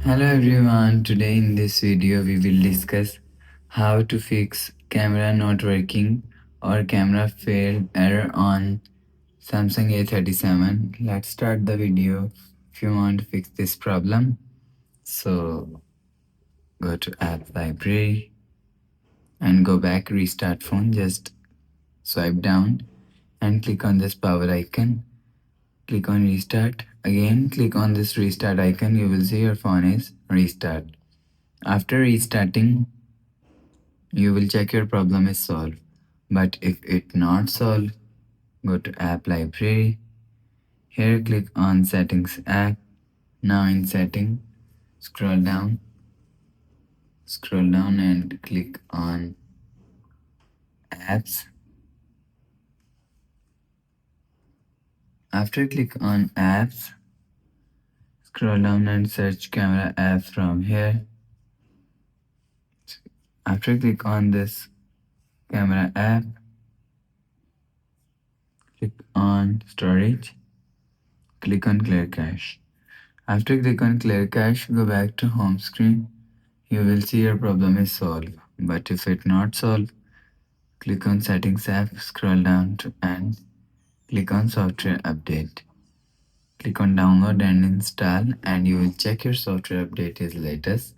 Hello everyone, today in this video we will discuss how to fix camera not working or camera failed error on Samsung A37. Let's start the video if you want to fix this problem. So go to app library and go back, restart phone, just swipe down and click on this power icon. Click on restart. Again click on this restart icon, you will see your phone is restart. After restarting, you will check your problem is solved. But if it not solved, go to app library. Here click on settings app. Now in setting, scroll down and click on apps. After click on apps, scroll down and search camera app from here. After click on this camera app, click on storage, click on clear cache. After click on clear cache, go back to home screen. You will see your problem is solved. But if it not solved, click on settings app, scroll down to and click on software update. Click on download and install and you will check your software update is latest.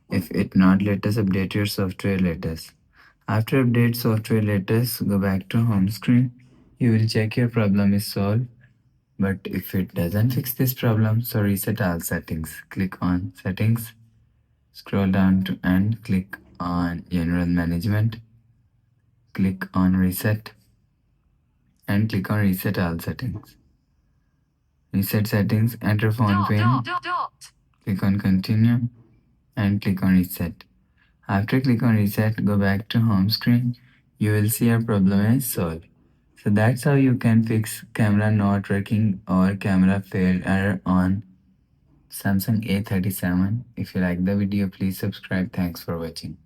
If it not latest, update your software latest. After update software latest, go back to home screen. You will check your problem is solved. But if it doesn't fix this problem, so reset all settings. Click on settings, scroll down to and click on general management. Click on reset and click on reset all settings. Reset settings, enter phone pin, click on continue and click on reset. After click on reset, go back to home screen. You will see your problem is solved. So that's how you can fix camera not working or camera failed error on Samsung A37. If you like the video, please subscribe. Thanks for watching.